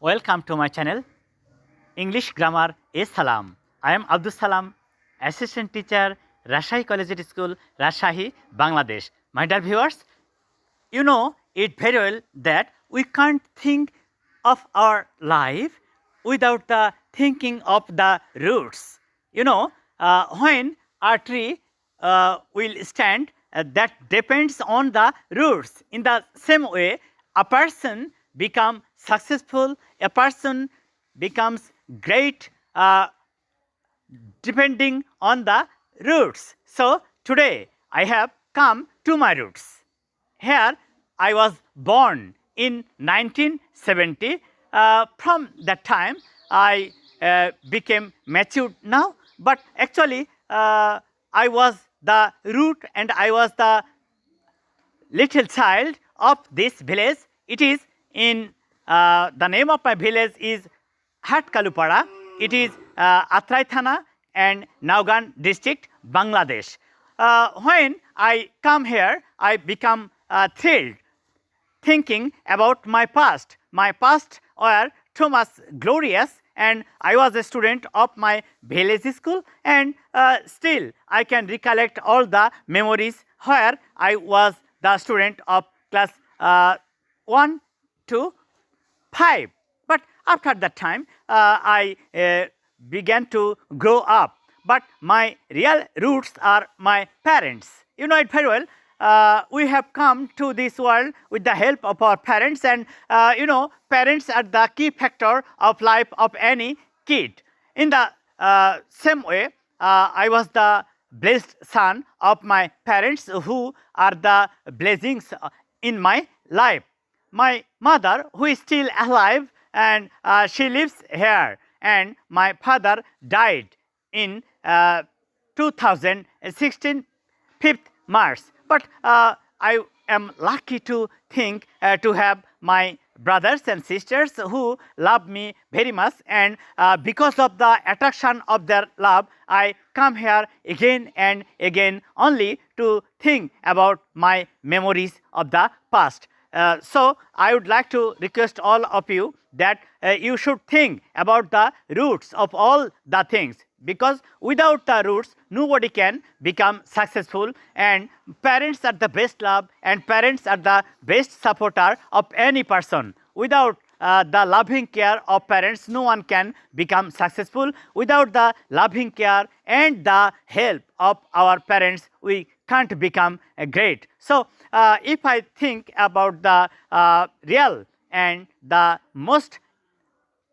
Welcome to my channel, English Grammar Salam. I am Abdus Salam, Assistant Teacher, Rajshahi Collegiate School, Rajshahi, Bangladesh. My dear viewers, you know it very well that we can't think of our life without the thinking of the roots. When a tree will stand, that depends on the roots. In the same way, a person becomes successful, a person becomes great depending on the roots. So today I have come to my roots. Here I was born in 1970. From that time I became matured now, but actually I was the root and I was the little child of this village. It is in the name of my village is Hatkalupara. It is Atrai Thana and Naugan district, Bangladesh. When I come here, I become thrilled thinking about my past. My past were too much glorious, and I was a student of my village school, and still I can recollect all the memories where I was the student of class 1 to 5. But after that time, I began to grow up. But my real roots are my parents. You know it very well. We have come to this world with the help of our parents, and parents are the key factor of life of any kid. In the same way, I was the blessed son of my parents, who are the blessings in my life. My mother, who is still alive, and she lives here, and my father died in 2016, 5th March. But I am lucky to think to have my brothers and sisters who love me very much, and because of the attraction of their love, I come here again and again only to think about my memories of the past. So I would like to request all of you that you should think about the roots of all the things, because without the roots nobody can become successful, and parents are the best love and parents are the best supporter of any person. Without the loving care of parents, no one can become successful. Without the loving care and the help of our parents, we can't become great. So if I think about the real and the most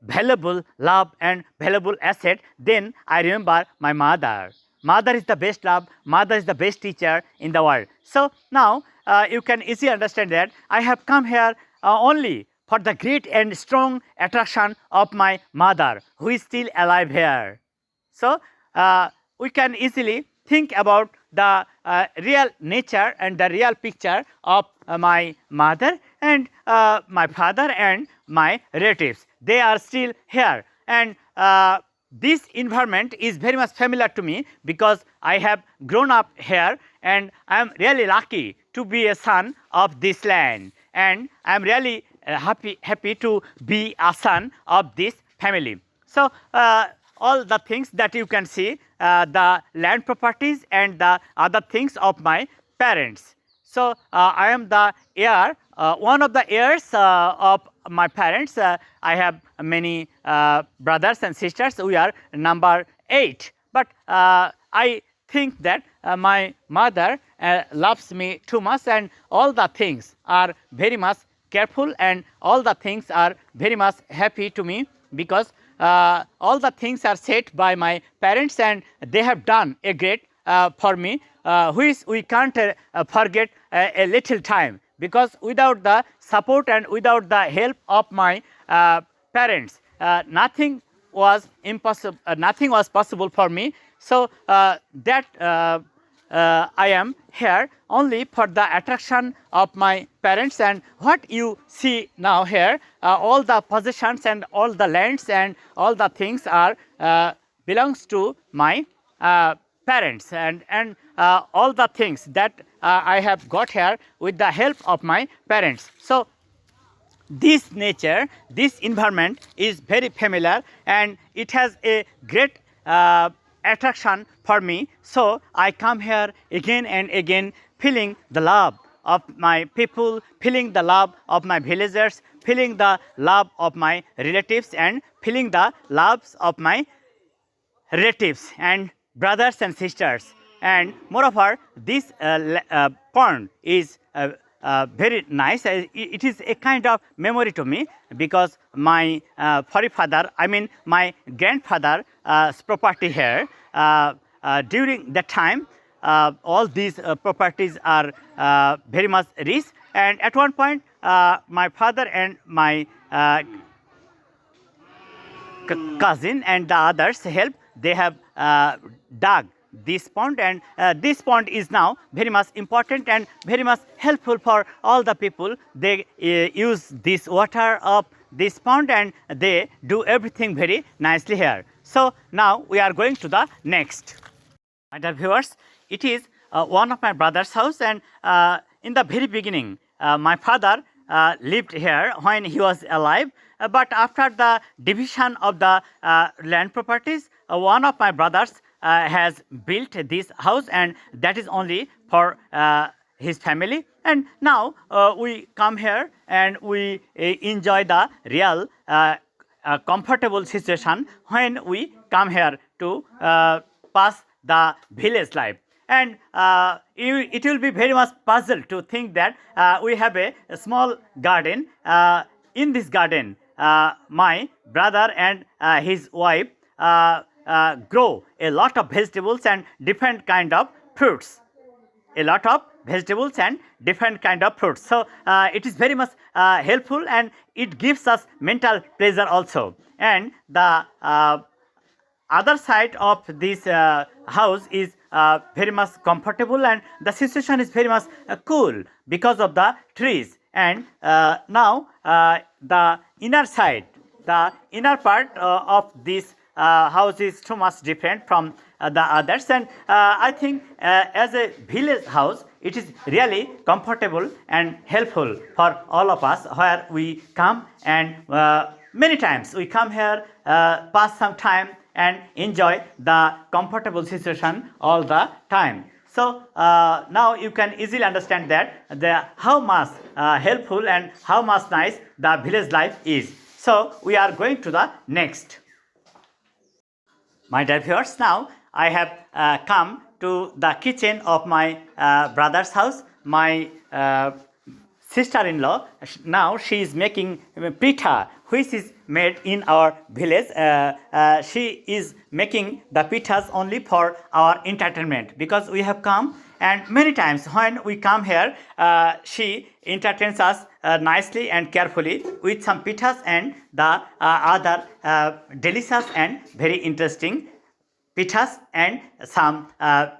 valuable love and valuable asset, then I remember my mother. Mother is the best love, mother is the best teacher in the world. So now you can easily understand that I have come here only for the great and strong attraction of my mother, who is still alive here. So we can easily think about the real nature and the real picture of my mother and my father and my relatives. They are still here, and this environment is very much familiar to me because I have grown up here, and I am really lucky to be a son of this land, and I am really happy to be a son of this family. So all the things that you can see, the land properties and the other things of my parents. So I am the heir, one of the heirs of my parents. I have many brothers and sisters. We are number 8. But I think that my mother loves me too much, and all the things are very much careful, and all the things are very much happy to me, because all the things are set by my parents, and they have done a great for me, which we can't forget a little time, because without the support and without the help of my parents, nothing was impossible. Nothing was possible for me. So that I am here only for the attraction of my parents, and what you see now here, all the possessions and all the lands and all the things are belongs to my parents, and all the things that I have got here with the help of my parents. So this nature, this environment is very familiar and it has a great attraction for me. So I come here again and again, feeling the love of my people, feeling the love of my villagers, feeling the love of my relatives, and feeling the loves of my relatives and brothers and sisters. And moreover, this pond is very nice. It is a kind of memory to me because my forefather, I mean my grandfather's property here, during that time, all these properties are very much rich. And at one point, my father and my cousin and the others help. They have dug this pond, and this pond is now very much important and very much helpful for all the people. They use this water of this pond and they do everything very nicely here. So now we are going to the next. My dear viewers, it is one of my brother's house, and in the very beginning my father lived here when he was alive. But after the division of the land properties, one of my brothers has built this house, and that is only for his family. And now we come here and we enjoy the real comfortable situation when we come here to pass the village life. And it will be very much puzzled to think that we have a small garden. In this garden, my brother and his wife grow a lot of vegetables and different kind of fruits. A lot of vegetables and different kind of fruits. So it is very much helpful, and it gives us mental pleasure also. And the other side of this house is very much comfortable, and the situation is very much cool because of the trees. And now the inner side, the inner part of this house is too much different from the others. And I think as a village house, it is really comfortable and helpful for all of us, where we come and many times we come here, pass some time and enjoy the comfortable situation all the time. So now you can easily understand that how much helpful and how much nice the village life is. So we are going to the next. My dear viewers, now I have come to the kitchen of my brother's house. My sister-in-law, now she is making pitha, which is made in our village. She is making the pithas only for our entertainment, because we have come, and many times when we come here, she entertains us nicely and carefully with some pithas and the other delicious and very interesting pithas and some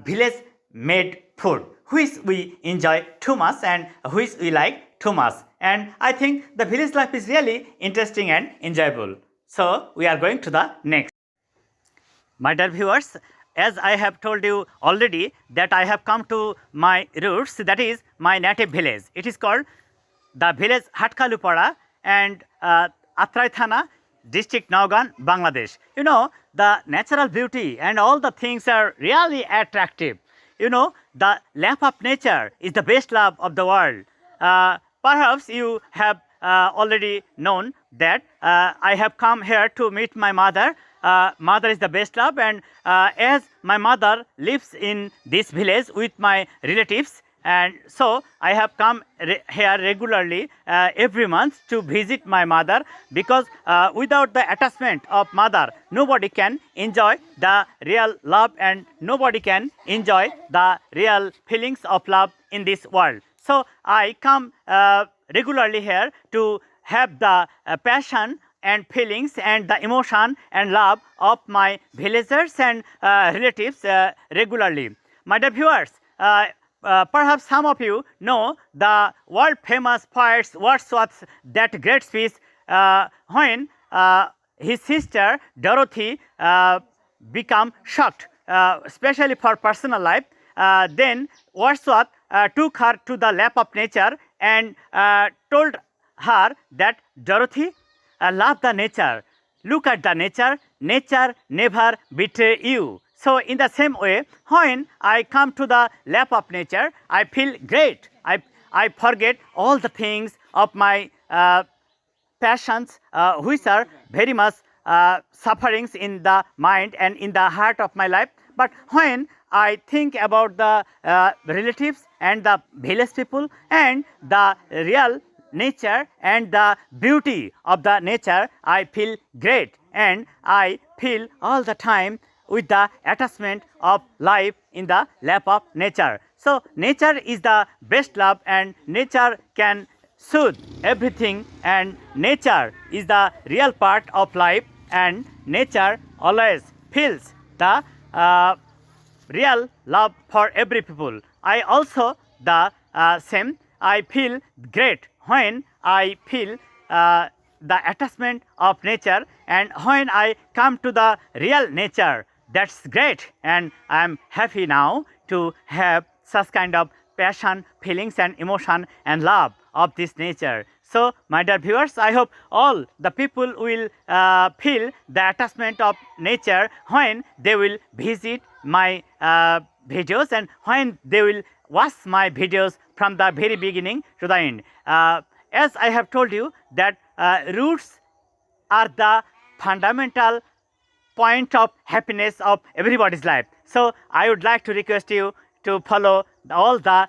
village made food, which we enjoy too much and which we like too much. And I think the village life is really interesting and enjoyable. So we are going to the next. My dear viewers, as I have told you already that I have come to my roots, that is my native village. It is called the village Hatkalupara and Atrai Thana, district Naugan, Bangladesh. You know, the natural beauty and all the things are really attractive. You know, the love of nature is the best love of the world. Perhaps you have already known that I have come here to meet my mother. Mother is the best love, and as my mother lives in this village with my relatives, and so I have come here regularly every month to visit my mother, because without the attachment of mother, nobody can enjoy the real love and nobody can enjoy the real feelings of love in this world. So I come regularly here to have the passion and feelings and the emotion and love of my villagers and relatives regularly. My dear viewers, perhaps some of you know the world famous poet Wordsworth's that great speech when his sister Dorothy became shocked, especially for personal life. Then Wordsworth took her to the lap of nature and told her that Dorothy, love the nature. Look at the nature. Nature never betray you. So in the same way, when I come to the lap of nature, I feel great. I forget all the things of my passions, which are very much sufferings in the mind and in the heart of my life. But when I think about the relatives and the village people and the real nature and the beauty of the nature, I feel great, and I feel all the time with the attachment of life in the lap of nature. So nature is the best love, and nature can soothe everything, and nature is the real part of life, and nature always feels the real love for every people. I also the same. I feel great when I feel the attachment of nature, and when I come to the real nature. That's great, and I am happy now to have such kind of passion, feelings, and emotion and love of this nature. So, my dear viewers, I hope all the people will feel the attachment of nature when they will visit my videos, and when they will watch my videos from the very beginning to the end. As I have told you that roots are the fundamental point of happiness of everybody's life. So I would like to request you to follow all the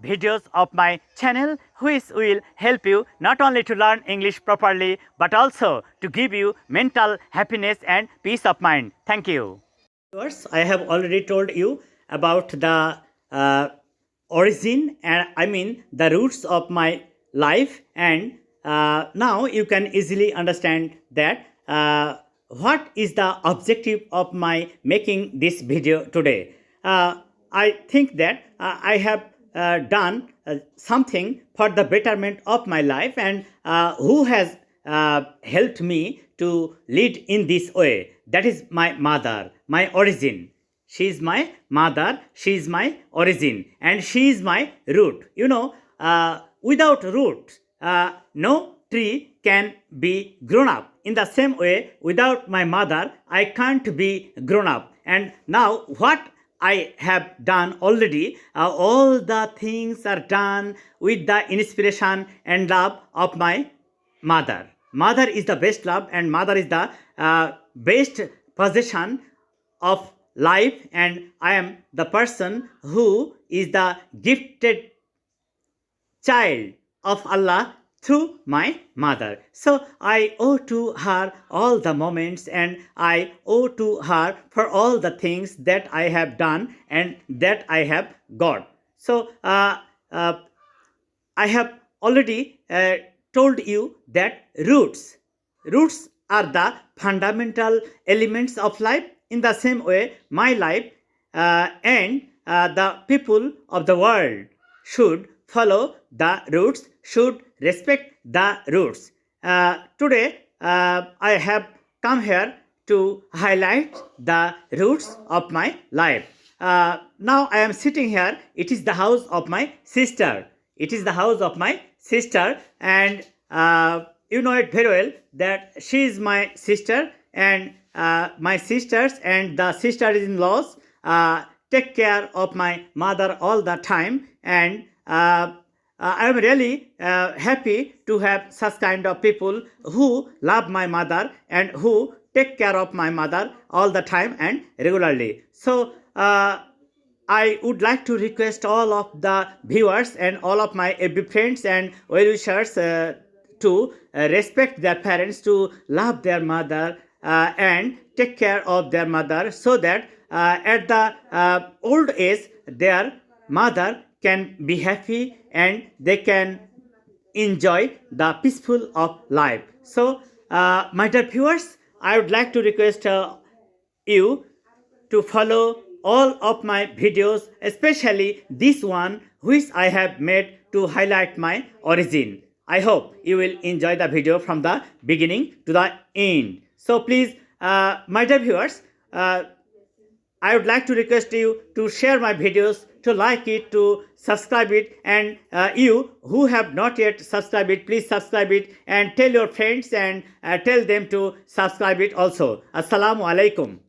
videos of my channel, which will help you not only to learn English properly, but also to give you mental happiness and peace of mind. Thank you. I have already told you about the origin, and I mean the roots of my life, and now you can easily understand that what is the objective of my making this video today. I think that I have done something for the betterment of my life, and who has helped me to lead in this way. That is my mother, my origin. She is my mother, she is my origin, and she is my root. You know, without root, no tree can be grown up. In the same way, without my mother, I can't be grown up. And now what I have done already, all the things are done with the inspiration and love of my mother. Mother is the best love, and mother is the best possession of life, and I am the person who is the gifted child of Allah through my mother. So I owe to her all the moments, and I owe to her for all the things that I have done and that I have got. So I have already told you that roots are the fundamental elements of life. In the same way, my life and the people of the world should follow the roots, should respect the roots. Today, I have come here to highlight the roots of my life. Now I am sitting here. It is the house of my sister. It is the house of my sister, and you know it very well that she is my sister, and my sisters and the sisters-in-laws take care of my mother all the time, and I am really happy to have such kind of people who love my mother and who take care of my mother all the time and regularly. So I would like to request all of the viewers and all of my FB friends and well-wishers to respect their parents, to love their mother and take care of their mother, so that at the old age their mother can be happy and they can enjoy the peaceful of life. So my dear viewers, I would like to request you to follow all of my videos, especially this one which I have made to highlight my origin. I hope you will enjoy the video from the beginning to the end. So please, my dear viewers, I I would like to request you to share my videos, to like it, to subscribe it, and you who have not yet subscribed it, please subscribe it and tell your friends and tell them to subscribe it also. Assalamu alaikum.